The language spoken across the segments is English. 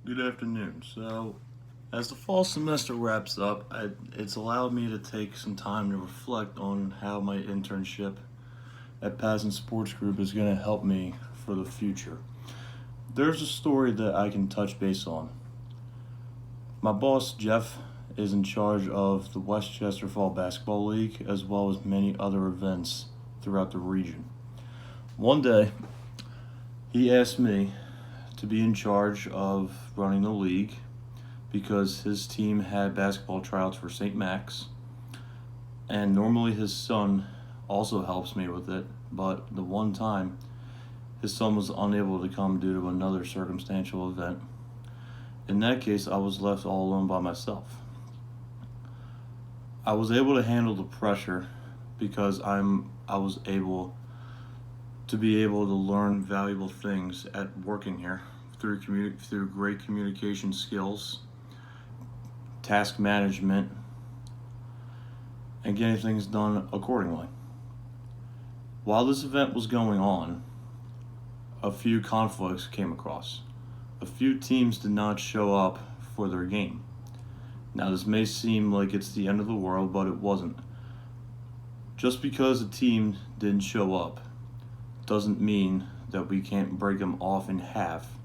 Good afternoon. As the fall semester wraps up, it's allowed me to take some time to reflect on how my internship at Pattison Sports Group is going to help me for the future. There's a story that I can touch base on. My boss, Jeff, is in charge of the Westchester Fall Basketball League as well as many other events throughout the region. One day, he asked me to be in charge of running the league because his team had basketball tryouts for St. Max, and normally his son also helps me with it, but the one time his son was unable to come due to another circumstantial event. In that case, I was left all alone by myself. I was able to handle the pressure because I was able to learn valuable things at working here through great communication skills, task management, and getting things done accordingly. While this event was going on, a few conflicts came across. A few teams did not show up for their game. Now, this may seem like it's the end of the world, but it wasn't. Just because a team didn't show up doesn't mean that we can't break them off in half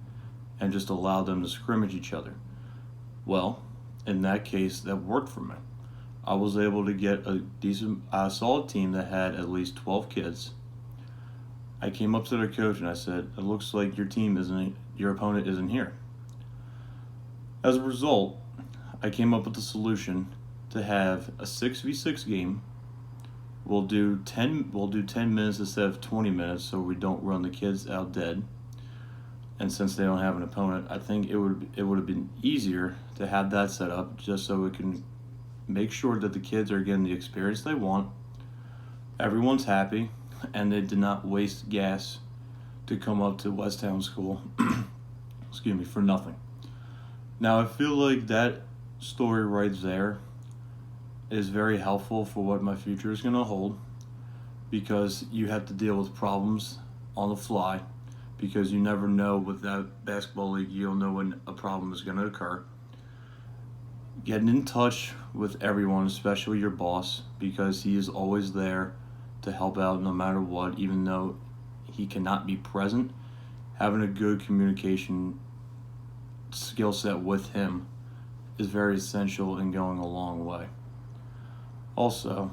and just allow them to scrimmage each other. Well, in that case, that worked for me. I was able to get a solid team that had at least 12 kids. I came up to their coach and I said, "It looks like your opponent isn't here." As a result, I came up with a solution to have a 6v6 game. We'll do 10 minutes instead of 20 minutes so we don't run the kids out dead. And since they don't have an opponent, I think it would have been easier to have that set up just so we can make sure that the kids are getting the experience they want, everyone's happy, and they did not waste gas to come up to West Town School for nothing. Now, I feel like that story right there is very helpful for what my future is going to hold, because you have to deal with problems on the fly, because you never know with that basketball league, you don't know when a problem is going to occur. Getting in touch with everyone, especially your boss, because he is always there to help out no matter what, even though he cannot be present. Having a good communication skill set with him is very essential in going a long way. Also,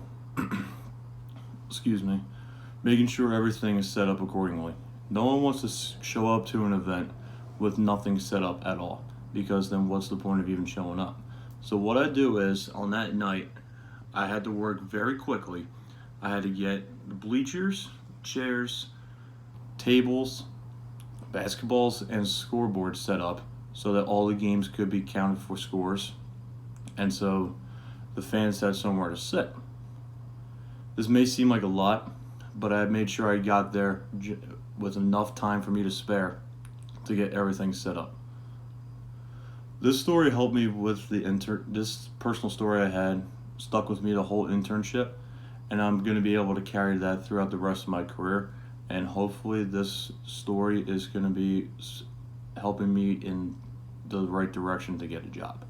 making sure everything is set up accordingly. No one wants to show up to an event with nothing set up at all, because then what's the point of even showing up? So what I do is, on that night, I had to work very quickly. I had to get the bleachers, chairs, tables, basketballs, and scoreboards set up so that all the games could be counted for scores, and so the fans had somewhere to sit. This may seem like a lot, but I made sure I got there with enough time for me to spare to get everything set up. This story helped me with this personal story I had, stuck with me the whole internship, and I'm going to be able to carry that throughout the rest of my career, and hopefully this story is going to be helping me in the right direction to get a job.